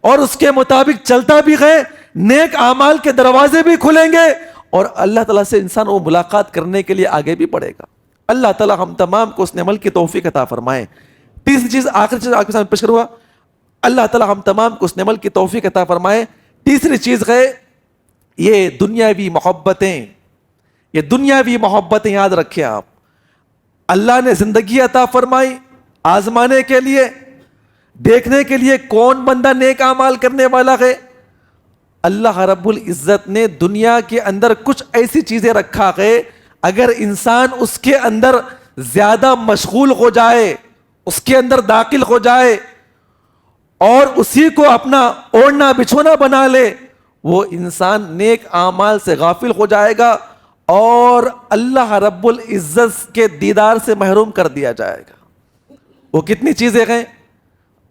اور اس کے مطابق چلتا بھی ہے، نیک اعمال کے دروازے بھی کھلیں گے، اور اللہ تعالیٰ سے انسان وہ ملاقات کرنے کے لیے آگے بھی بڑھے گا۔ اللہ تعالیٰ ہم تمام کو اس عمل کی توفیق عطا فرمائے۔ تیسری چیز، آخری چیز آپ کے سامنے پیش کروں گا، اللہ تعالیٰ ہم تمام کو اس عمل کی توفیق عطا فرمائے۔ تیسری چیز ہے یہ دنیاوی محبتیں، یہ دنیاوی محبتیں یاد رکھیں آپ۔ اللہ نے زندگی عطا فرمائی آزمانے کے لیے، دیکھنے کے لیے کون بندہ نیک اعمال کرنے والا ہے۔ اللہ رب العزت نے دنیا کے اندر کچھ ایسی چیزیں رکھا ہے، اگر انسان اس کے اندر زیادہ مشغول ہو جائے، اس کے اندر داخل ہو جائے اور اسی کو اپنا اوڑھنا بچھونا بنا لے، وہ انسان نیک اعمال سے غافل ہو جائے گا اور اللہ رب العزت کے دیدار سے محروم کر دیا جائے گا۔ وہ کتنی چیزیں ہیں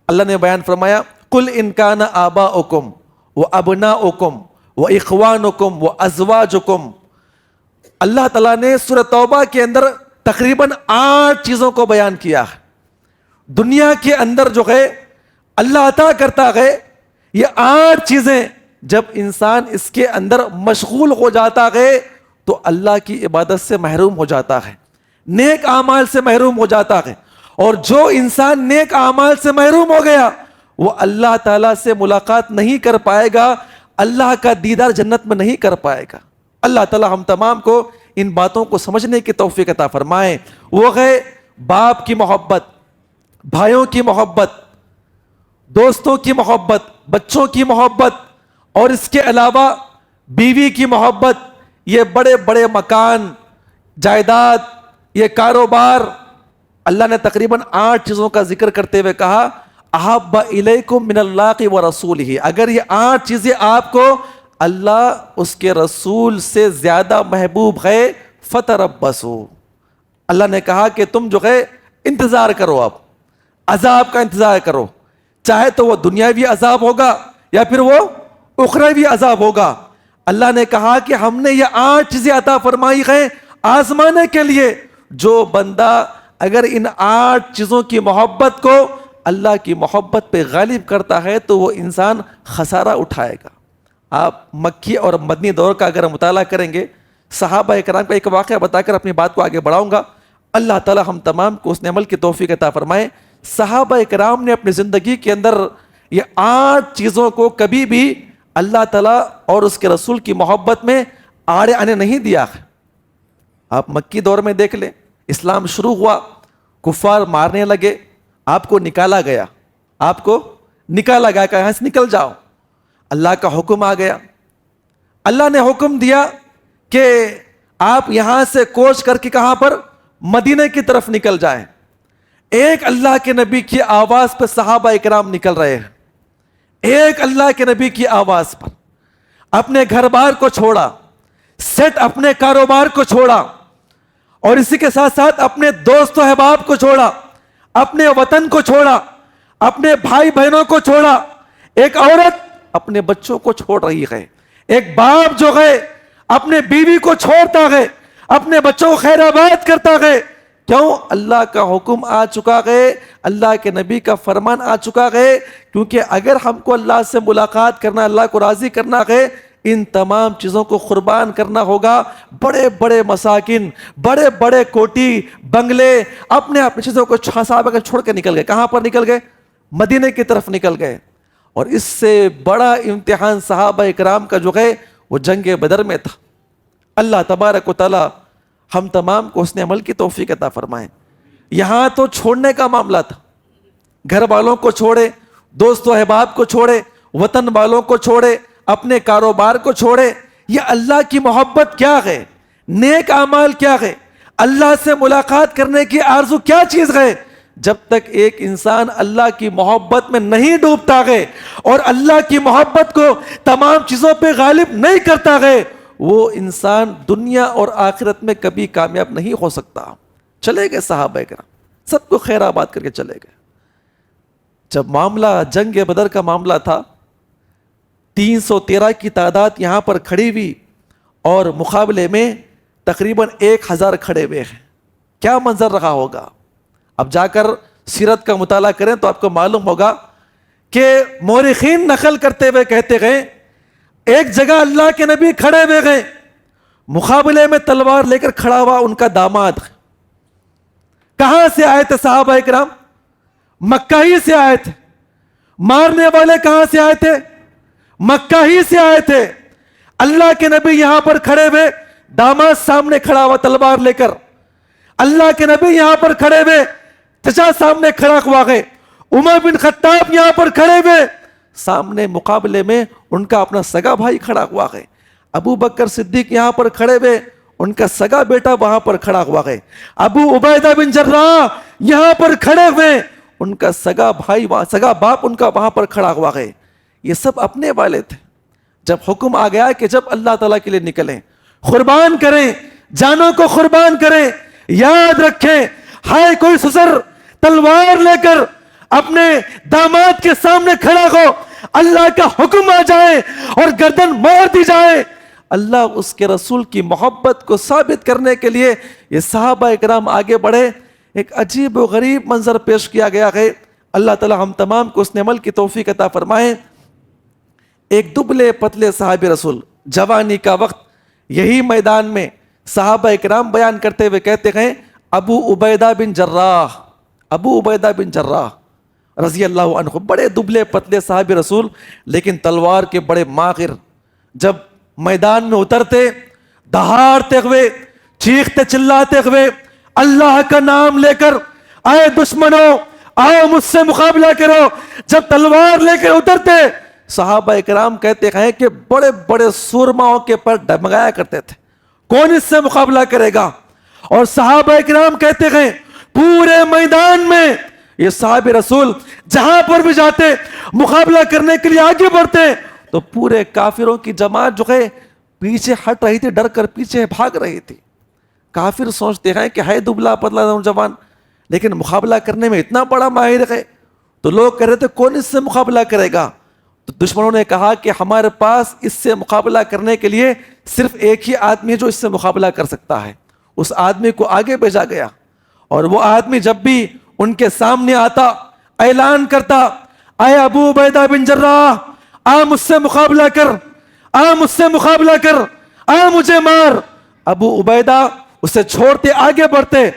اللہ نے بیان فرمایا، قل ان کان آباؤکم وابناؤکم واخوانکم وازواجکم۔ اللہ تعالیٰ نے سورہ توبہ کے اندر تقریباً 8 چیزوں کو بیان کیا ہے۔ دنیا کے اندر جو ہے اللہ عطا کرتا ہے، یہ 8 چیزیں جب انسان اس کے اندر مشغول ہو جاتا ہے تو اللہ کی عبادت سے محروم ہو جاتا ہے، نیک اعمال سے محروم ہو جاتا ہے، اور جو انسان نیک اعمال سے محروم ہو گیا وہ اللہ تعالیٰ سے ملاقات نہیں کر پائے گا، اللہ کا دیدار جنت میں نہیں کر پائے گا۔ اللہ تعالیٰ ہم تمام کو ان باتوں کو سمجھنے کی توفیق عطا فرمائے۔ وہ ہے باپ کی محبت، بھائیوں کی محبت، دوستوں کی محبت، بچوں کی محبت، اور اس کے علاوہ بیوی کی محبت، یہ بڑے بڑے مکان، جائیداد، یہ کاروبار، اللہ نے تقریباً 8 چیزوں کا ذکر کرتے ہوئے کہا احب الیکم من اللہ و رسولہ، اگر یہ 8 چیزیں آپ کو اللہ اس کے رسول سے زیادہ محبوب ہے فتربصوا، اللہ نے کہا کہ تم جو ہے انتظار کرو، اب عذاب کا انتظار کرو، چاہے تو وہ دنیاوی عذاب ہوگا یا پھر وہ اخروی عذاب ہوگا۔ اللہ نے کہا کہ ہم نے یہ 8 چیزیں عطا فرمائی ہیں آزمانے کے لیے، جو بندہ اگر ان 8 چیزوں کی محبت کو اللہ کی محبت پہ غالب کرتا ہے تو وہ انسان خسارہ اٹھائے گا۔ آپ مکی اور مدنی دور کا اگر مطالعہ کریں گے، صحابہ کرام کا ایک واقعہ بتا کر اپنی بات کو آگے بڑھاؤں گا، اللہ تعالی ہم تمام کو اس نے عمل کی توفیق عطا فرمائے۔ صحابہ کرام نے اپنی زندگی کے اندر یہ 8 چیزوں کو کبھی بھی اللہ تعالیٰ اور اس کے رسول کی محبت میں آڑے آنے نہیں دیا ہے۔ آپ مکی دور میں دیکھ لیں، اسلام شروع ہوا، کفار مارنے لگے، آپ کو نکالا گیا، آپ کو نکالا گیا کہ یہاں سے نکل جاؤ، اللہ کا حکم آ گیا، اللہ نے حکم دیا کہ آپ یہاں سے کوچ کر کے کہاں پر؟ مدینے کی طرف نکل جائیں۔ ایک اللہ کے نبی کی آواز پہ صحابہ اکرام نکل رہے ہیں، ایک اللہ کے نبی کی آواز پر اپنے گھر بار کو چھوڑا، سیٹ اپنے کاروبار کو چھوڑا، اور اسی کے ساتھ ساتھ اپنے دوست و احباب کو چھوڑا، اپنے وطن کو چھوڑا، اپنے بھائی بہنوں کو چھوڑا۔ ایک عورت اپنے بچوں کو چھوڑ رہی ہے، ایک باپ جو ہے اپنے بیوی کو چھوڑتا ہے، اپنے بچوں کو خیر آباد کرتا ہے۔ کیوں؟ اللہ کا حکم آ چکا ہے، اللہ کے نبی کا فرمان آ چکا ہے، کیونکہ اگر ہم کو اللہ سے ملاقات کرنا، اللہ کو راضی کرنا ہے، ان تمام چیزوں کو قربان کرنا ہوگا۔ بڑے بڑے مساکن، بڑے بڑے کوٹی، بنگلے، اپنے اپنی چیزوں کو صحابہ کو چھوڑ کے نکل گئے۔ کہاں پر نکل گئے؟ مدینے کی طرف نکل گئے۔ اور اس سے بڑا امتحان صحابہ اکرام کا جو ہے وہ جنگ بدر میں تھا۔ اللہ تبارک و تعالی ہم تمام کو اس نے عمل کی توفیق عطا فرمائے۔ یہاں تو چھوڑنے کا معاملہ تھا، گھر والوں کو چھوڑے، دوست و احباب کو چھوڑے، وطن والوں کو چھوڑے، اپنے کاروبار کو چھوڑے۔ یہ اللہ کی محبت کیا ہے، نیک اعمال کیا ہے، اللہ سے ملاقات کرنے کی آرزو کیا چیز ہے؟ جب تک ایک انسان اللہ کی محبت میں نہیں ڈوبتا ہے اور اللہ کی محبت کو تمام چیزوں پہ غالب نہیں کرتا ہے، وہ انسان دنیا اور آخرت میں کبھی کامیاب نہیں ہو سکتا۔ چلے گئے صحابہ کرام، سب کو خیر آباد کر کے چلے گئے۔ جب معاملہ جنگ بدر کا معاملہ تھا، 313 کی تعداد یہاں پر کھڑی ہوئی اور مقابلے میں تقریباً 1000 کھڑے ہوئے ہیں۔ کیا منظر رہا ہوگا؟ اب جا کر سیرت کا مطالعہ کریں تو آپ کو معلوم ہوگا کہ مورخین نقل کرتے ہوئے کہتے گئے ایک جگہ اللہ کے نبی کھڑے ہوئے گئے، مقابلے میں تلوار لے کر کھڑا ہوا ان کا داماد۔ کہاں سے آئے تھے صحابہ اکرام؟ مکہ ہی سے آئے تھے۔ مارنے والے کہاں سے آئے تھے؟ مکہ ہی سے آئے تھے۔ اللہ کے نبی یہاں پر کھڑے ہوئے، داماد سامنے کھڑا ہوا تلوار لے کر۔ اللہ کے نبی یہاں پر کھڑے ہوئے، چچا سامنے کھڑا ہوا ہے۔ عمر بن خطاب یہاں پر کھڑے ہوئے، سامنے مقابلے میں ان کا اپنا سگا بھائی کھڑا ہوا ہے۔ ابو بکر صدیق یہاں پر کھڑے ہوئے، ان کا سگا بیٹا وہاں پر کھڑا ہوا ہے۔ ابو عبیدہ بن جراح یہاں پر کھڑے ہوئے، ان کا سگا بھائی، سگا باپ ان کا وہاں پر کھڑا ہوا ہے۔ یہ سب اپنے والے تھے۔ جب حکم آ گیا کہ جب اللہ تعالیٰ کے لیے نکلیں، قربان کریں، جانوں کو قربان کریں، یاد رکھیں ہائے کوئی سسر تلوار لے کر اپنے داماد کے سامنے کھڑا ہو، اللہ کا حکم آ جائے اور گردن مار دی جائے، اللہ اس کے رسول کی محبت کو ثابت کرنے کے لیے یہ صحابہ اکرام آگے بڑھے۔ ایک عجیب و غریب منظر پیش کیا گیا ہے۔ اللہ تعالی ہم تمام کو اس نے عمل کی توفیق عطا فرمائے۔ ایک دبلے پتلے صحابی رسول، جوانی کا وقت، یہی میدان میں صحابہ اکرام بیان کرتے ہوئے کہتے ہیں ابو عبیدہ بن جراح، ابو عبیدہ بن جراح رضی اللہ عنہ، بڑے دبلے پتلے صحابی رسول لیکن تلوار کے بڑے ماہر۔ جب میدان میں اترتے، دہاڑتے ہوئے، چیختے چلاتے ہوئے، اللہ کا نام لے کر آئے دشمنوں آؤ مجھ سے مقابلہ کرو، جب تلوار لے کر اترتے، صحابہ اکرام کہتے ہیں کہ بڑے بڑے سورماؤں کے پر ڈگمگایا کرتے تھے، کون اس سے مقابلہ کرے گا؟ اور صحابہ کرام کہتے گئے پورے میدان میں یہ صحاب رسول جہاں پر بھی جاتے مقابلہ کرنے کے لیے آگے بڑھتے تو پورے کافروں کی جماعت جو ہے پیچھے ہٹ رہی تھی، ڈر کر پیچھے بھاگ رہی تھی۔ کافر سوچتے ہیں کہ ہے دبلا پتلا نوجوان لیکن مقابلہ کرنے میں اتنا بڑا ماہر ہے، تو لوگ کہہ رہے تھے کون اس سے مقابلہ کرے گا؟ تو دشمنوں نے کہا کہ ہمارے پاس اس سے مقابلہ کرنے کے لیے صرف ایک ہی آدمی ہے جو اس سے مقابلہ کر سکتا ہے۔ اس آدمی کو آگے بھیجا گیا اور وہ آدمی جب بھی ان کے سامنے آتا اعلان کرتا، اے ابو عبیدہ بن جراح، آ مجھ سے مقابلہ کر، آ مجھ سے مقابلہ کر، آ مجھے مار۔ ابو عبیدہ اسے چھوڑتے آگے بڑھتے،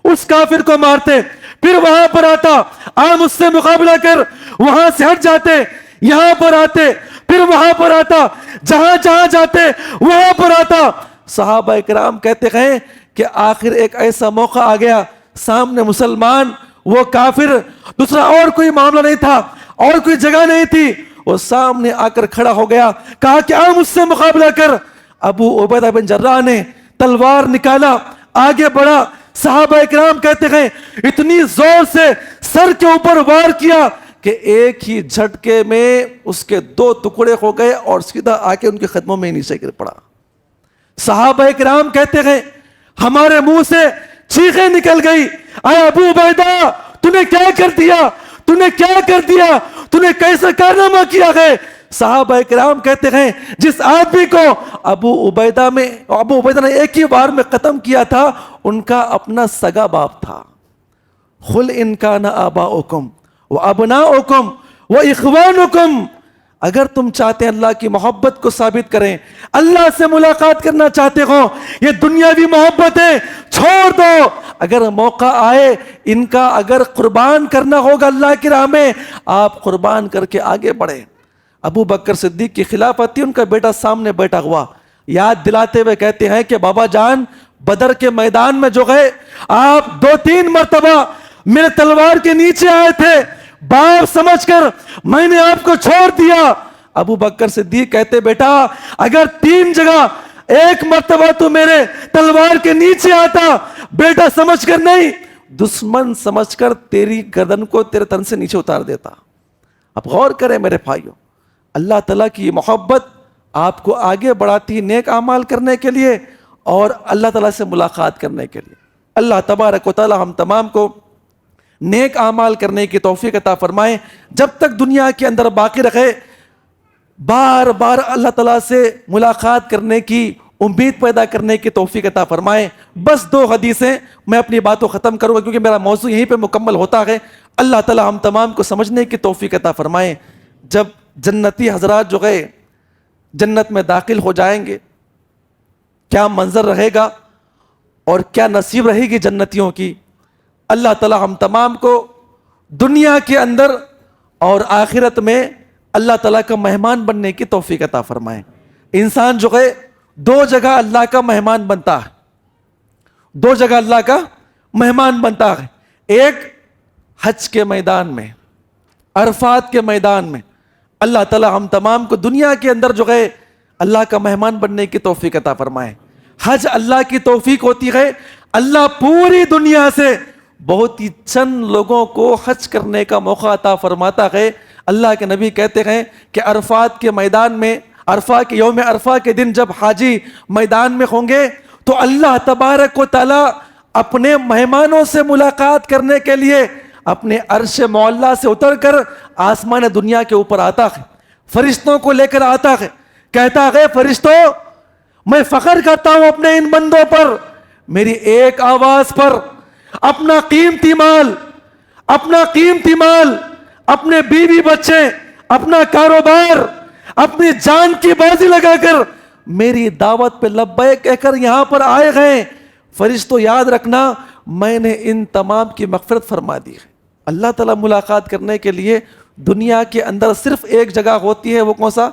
اس کافر کو مارتے، پھر وہاں پر آتا، آ مجھ سے مقابلہ کر، وہاں سے ہٹ جاتے، یہاں پر آتے، پھر وہاں پر آتا، جہاں جہاں جاتے وہاں پر آتا۔ صحابہ کرام کہتے ہیں کہ آخر ایک ایسا موقع آ گیا، سامنے مسلمان، وہ کافر، دوسرا اور کوئی معاملہ نہیں تھا، اور کوئی جگہ نہیں تھی، وہ سامنے آ کر کھڑا ہو گیا، کہا کہ آ مجھ سے مقابلہ کر۔ ابو عبیدہ بن جراح نے تلوار نکالا، آگے بڑھا، صحابہ کرام کہتے ہیں اتنی زور سے سر کے اوپر وار کیا کہ ایک ہی جھٹکے میں اس کے 2 ٹکڑے ہو گئے اور سیدھا آ کے ان کے قدموں میں نیچے گر پڑا۔ صحابہ کرام کہتے ہیں ہمارے منہ سے چیخیں نکل گئی، اے ابو عبیدہ تو نے کیا کر دیا، تو نے کیا کر دیا، تو نے کیسا کارنامہ کیا ہے؟ صحابہ کرام کہتے ہیں جس آدمی کو ابو عبیدہ نے ایک ہی بار میں ختم کیا تھا ان کا اپنا سگا باپ تھا۔ قل ان کان آباؤکم وابناؤکم واخوانکم، اگر تم چاہتے ہیں اللہ کی محبت کو ثابت کریں، اللہ سے ملاقات کرنا چاہتے ہو، یہ دنیاوی محبتیں چھوڑ دو، اگر موقع آئے ان کا اگر قربان کرنا ہوگا اللہ کی راہ میں، آپ قربان کر کے آگے بڑھیں۔ ابو بکر صدیق کی خلافت تھی، ان کا بیٹا سامنے بیٹھا ہوا، یاد دلاتے ہوئے کہتے ہیں کہ بابا جان بدر کے میدان میں جو گئے آپ 2-3 مرتبہ میرے تلوار کے نیچے آئے تھے، باپ سمجھ کر میں نے آپ کو چھوڑ دیا۔ ابو بکر صدیق کہتے بیٹا اگر 3 جگہ ایک مرتبہ تو میرے تلوار کے نیچے آتا، بیٹا سمجھ کر نہیں، دشمن سمجھ کر تیری گردن کو تیرے تن سے نیچے اتار دیتا۔ اب غور کریں میرے بھائیوں، اللہ تعالیٰ کی محبت آپ کو آگے بڑھاتی نیک اعمال کرنے کے لیے اور اللہ تعالیٰ سے ملاقات کرنے کے لیے۔ اللہ تبارک و تعالیٰ ہم تمام کو نیک اعمال کرنے کی توفیق عطا فرمائے، جب تک دنیا کے اندر باقی رکھے، بار بار اللہ تعالیٰ سے ملاقات کرنے کی امید پیدا کرنے کی توفیق عطا فرمائے۔ بس 2 حدیثیں میں اپنی بات کو ختم کروں گا کیونکہ میرا موضوع یہیں پہ مکمل ہوتا ہے۔ اللہ تعالیٰ ہم تمام کو سمجھنے کی توفیق عطا فرمائے۔ جب جنتی حضرات جو گئے جنت میں داخل ہو جائیں گے، کیا منظر رہے گا اور کیا نصیب رہے گی جنتیوں کی، اللہ تعالیٰ ہم تمام کو دنیا کے اندر اور آخرت میں اللہ تعالیٰ کا مہمان بننے کی توفیق عطا فرمائے۔ انسان جو ہے 2 جگہ اللہ کا مہمان بنتا ہے، 2 جگہ اللہ کا مہمان بنتا ہے، ایک حج کے میدان میں، عرفات کے میدان میں۔ اللہ تعالیٰ ہم تمام کو دنیا کے اندر جو ہے اللہ کا مہمان بننے کی توفیق عطا فرمائے۔ حج اللہ کی توفیق ہوتی ہے، اللہ پوری دنیا سے بہت ہی چند لوگوں کو حج کرنے کا موقع عطا فرماتا ہے۔ اللہ کے نبی کہتے ہیں کہ عرفات کے میدان میں، یوم عرفہ کے دن جب حاجی میدان میں ہوں گے تو اللہ تبارک و تعالیٰ اپنے مہمانوں سے ملاقات کرنے کے لیے اپنے عرش معلیٰ سے اتر کر آسمان دنیا کے اوپر آتا ہے، فرشتوں کو لے کر آتا ہے، کہتا ہے فرشتوں میں فخر کرتا ہوں اپنے ان بندوں پر، میری ایک آواز پر اپنا قیمتی مال، اپنے بیوی بچے، اپنا کاروبار، اپنی جان کی بازی لگا کر میری دعوت پہ لبیک کہہ کر یہاں پر آئے گئے۔ فرشتوں یاد رکھنا میں نے ان تمام کی مغفرت فرما دی ہے۔ اللہ تعالیٰ ملاقات کرنے کے لیے دنیا کے اندر صرف ایک جگہ ہوتی ہے، وہ کون سا؟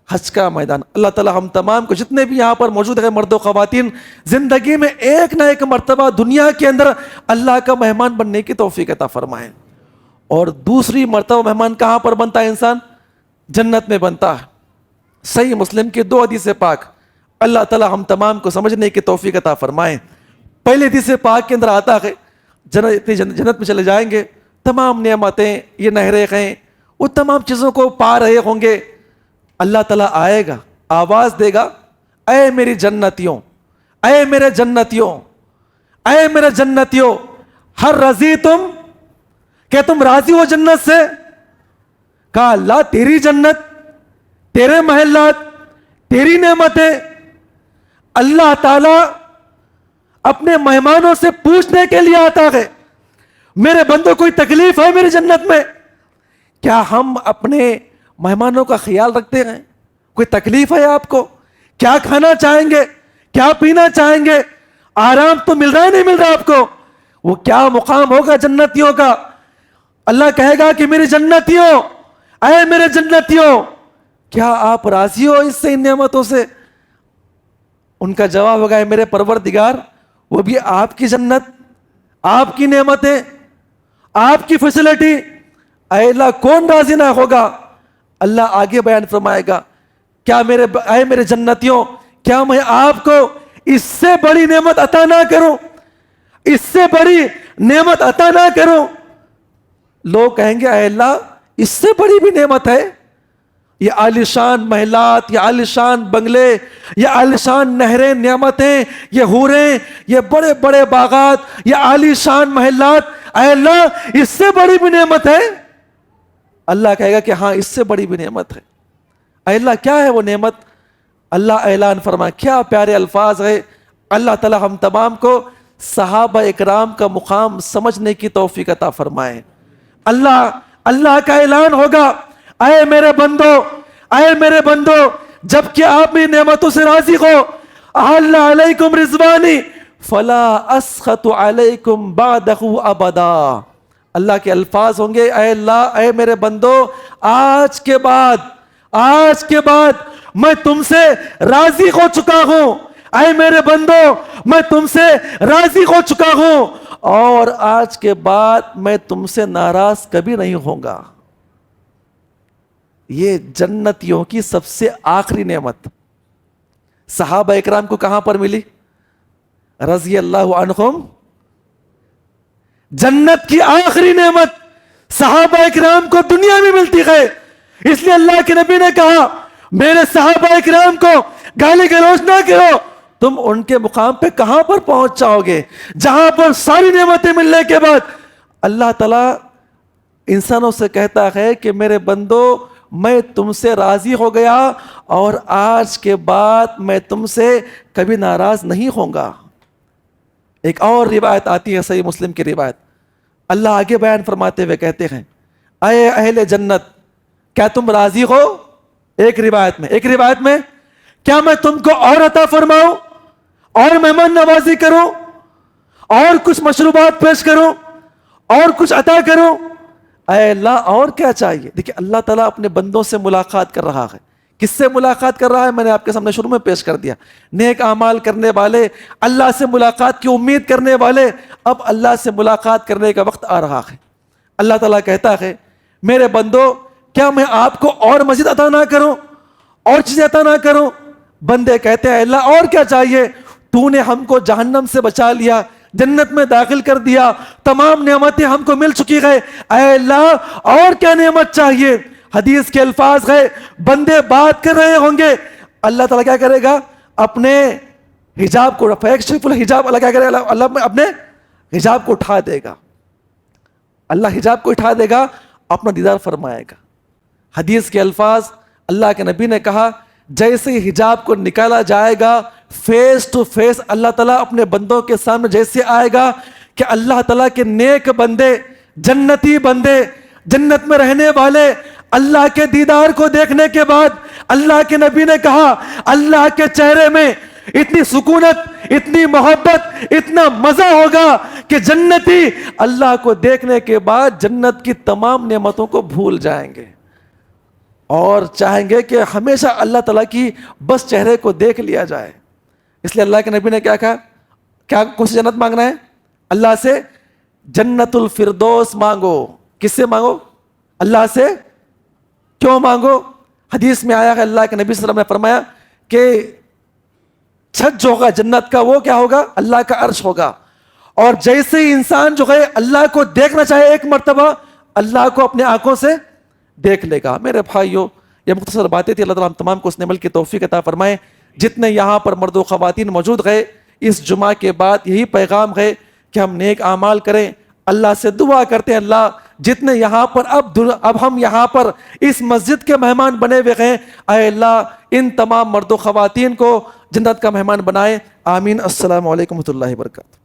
حج کا میدان۔ اللہ تعالیٰ ہم تمام کو جتنے بھی یہاں پر موجود ہیں مرد و خواتین، زندگی میں ایک نہ ایک مرتبہ دنیا کے اندر اللہ کا مہمان بننے کی توفیق عطا فرمائے۔ اور دوسری مرتبہ مہمان کہاں پر بنتا ہے انسان؟ جنت میں بنتا ہے۔ صحیح مسلم کی 2 حدیث پاک، اللہ تعالی ہم تمام کو سمجھنے کی توفیق عطا فرمائیں. پہلے حدیث پاک کے اندر آتا ہے جنت میں چلے جائیں گے, تمام نعمتیں, یہ نہریں ہیں, وہ تمام چیزوں کو پا رہے ہوں گے. اللہ تعالیٰ آئے گا, آواز دے گا, اے میری جنتیوں, اے میرے جنتیوں, اے میرے جنتیوں, ہر رضی تم, کہ تم راضی ہو جنت سے؟ کہا اللہ تیری جنت, تیرے محلات, تیری نعمتیں. اللہ تعالیٰ اپنے مہمانوں سے پوچھنے کے لیے آتا ہے, میرے بندوں کوئی تکلیف ہے میری جنت میں؟ کیا ہم اپنے مہمانوں کا خیال رکھتے ہیں؟ کوئی تکلیف ہے آپ کو؟ کیا کھانا چاہیں گے, کیا پینا چاہیں گے؟ آرام تو مل رہا ہے نہیں مل رہا آپ کو؟ وہ کیا مقام ہوگا جنتیوں کا؟ اللہ کہے گا کہ میری جنتیوں, اے میرے جنتیوں, کیا آپ راضی ہو اس سے, ان نعمتوں سے؟ ان کا جواب ہوگا اے میرے پروردگار, وہ بھی آپ کی جنت, آپ کی نعمتیں, آپ کی فیسلٹی, اے اللہ کون راضی نہ ہوگا؟ اللہ آگے بیان فرمائے گا, کیا اے میرے جنتیوں, کیا میں آپ کو اس سے بڑی نعمت عطا نہ کروں, اس سے بڑی نعمت عطا نہ کروں؟ لوگ کہیں گے اے اللہ اس سے بڑی بھی نعمت ہے؟ یہ عالیشان محلات, یہ عالیشان بنگلے, یہ عالیشان نہریں, نعمتیں, یہ حوریں, یہ بڑے بڑے باغات, یہ عالیشان محلات, اے اللہ اس سے بڑی بھی نعمت ہے؟ اللہ کہے گا کہ ہاں اس سے بڑی بھی نعمت ہے. اے اللہ کیا ہے وہ نعمت؟ اللہ اعلان فرمائے, کیا پیارے الفاظ ہے. اللہ تعالی ہم تمام کو صحابہ اکرام کا مقام سمجھنے کی توفیق عطا فرمائے. اللہ کا اعلان ہوگا, اے میرے بندو, اے میرے بندو, جب کہ آپ میری نعمتوں سے راضی ہو, احل علیکم رضوانی فلا اسخط علیکم بعدہ ابدا. اللہ کے الفاظ ہوں گے, اے اللہ, اے میرے بندو, آج کے بعد میں تم سے راضی ہو چکا ہوں. اے میرے بندو, میں تم سے راضی ہو چکا ہوں, اور آج کے بعد میں تم سے ناراض کبھی نہیں ہوں گا. یہ جنتیوں کی سب سے آخری نعمت صحابہ اکرام کو کہاں پر ملی؟ رضی اللہ عنہم. جنت کی آخری نعمت صحابہ اکرام کو دنیا میں ملتی ہے. اس لیے اللہ کے نبی نے کہا میرے صحابہ اکرام کو گالی گلوچ نہ کرو, تم ان کے مقام پہ کہاں پر پہنچ جاؤ گے جہاں پر ساری نعمتیں ملنے کے بعد اللہ تعالیٰ انسانوں سے کہتا ہے کہ میرے بندو, میں تم سے راضی ہو گیا اور آج کے بعد میں تم سے کبھی ناراض نہیں ہوں گا. ایک اور روایت آتی ہے, صحیح مسلم کی روایت, اللہ آگے بیان فرماتے ہوئے کہتے ہیں اے اہل جنت, کیا تم راضی ہو؟ ایک روایت میں کیا میں تم کو اور عطا فرماؤں, اور مہمان نوازی کروں, اور کچھ مشروبات پیش کروں, اور کچھ عطا کروں؟ اے اللہ اور کیا چاہیے؟ دیکھیں اللہ تعالیٰ اپنے بندوں سے ملاقات کر رہا ہے. کس سے ملاقات کر رہا ہے؟ میں نے آپ کے سامنے شروع میں پیش کر دیا. نیک اعمال کرنے والے, اللہ سے ملاقات کی امید کرنے والے, اب اللہ سے ملاقات کرنے کا وقت آ رہا ہے. اللہ تعالیٰ کہتا ہے میرے بندو, کیا میں آپ کو اور مزید عطا نہ کروں, اور چیزیں عطا نہ کروں؟ بندے کہتے ہیں اللہ اور کیا چاہیے؟ تو نے ہم کو جہنم سے بچا لیا, جنت میں داخل کر دیا, تمام نعمتیں ہم کو مل چکی ہے, اے اللہ اور کیا نعمت چاہیے؟ حدیث کے الفاظ ہے, بندے بات کر رہے ہوں گے, اللہ تعالیٰ کیا کرے گا؟ اپنے حجاب کو, فیکشف الحجاب, اللہ کیا کرے گا؟ اللہ اپنے حجاب کو اٹھا دے گا. اللہ حجاب کو اٹھا دے گا, اپنا دیدار فرمائے گا. حدیث کے الفاظ, اللہ کے نبی نے کہا جیسے ہی حجاب کو نکالا جائے گا, فیس ٹو فیس اللہ تعالیٰ اپنے بندوں کے سامنے جیسے آئے گا کہ اللہ تعالیٰ کے نیک بندے, جنتی بندے, جنت میں رہنے والے اللہ کے دیدار کو دیکھنے کے بعد اللہ کے نبی نے کہا اللہ کے چہرے میں اتنی سکونت, اتنی محبت, اتنا مزہ ہوگا کہ جنتی اللہ کو دیکھنے کے بعد جنت کی تمام نعمتوں کو بھول جائیں گے اور چاہیں گے کہ ہمیشہ اللہ تعالیٰ کی بس چہرے کو دیکھ لیا جائے. اس لیے اللہ کے نبی نے کیا کہا, کیا کون سی جنت مانگنا ہے؟ اللہ سے جنت الفردوس مانگو. کس سے مانگو؟ اللہ سے. کیوں مانگو؟ حدیث میں آیا ہے اللہ کے نبی صلی اللہ علیہ وسلم نے فرمایا کہ چھت جو ہوگا جنت کا وہ کیا ہوگا؟ اللہ کا عرش ہوگا. اور جیسے ہی انسان جو ہے اللہ کو دیکھنا چاہے ایک مرتبہ اللہ کو اپنے آنکھوں سے دیکھ لے گا. میرے بھائیو یہ مختصر باتیں تھی. اللہ تعالیٰ ہم تمام کو اس عمل کی توفیق عطا فرمائے. جتنے یہاں پر مرد و خواتین موجود گئے اس جمعہ کے بعد یہی پیغام ہے کہ ہم نیک اعمال کریں. اللہ سے دعا کرتے ہیں اللہ جتنے یہاں پر اب ہم یہاں پر اس مسجد کے مہمان بنے ہوئے ہیں اے اللہ ان تمام مرد و خواتین کو جنت کا مہمان بنائے. آمین. السلام علیکم و رحمۃ اللہ وبرکاتہ.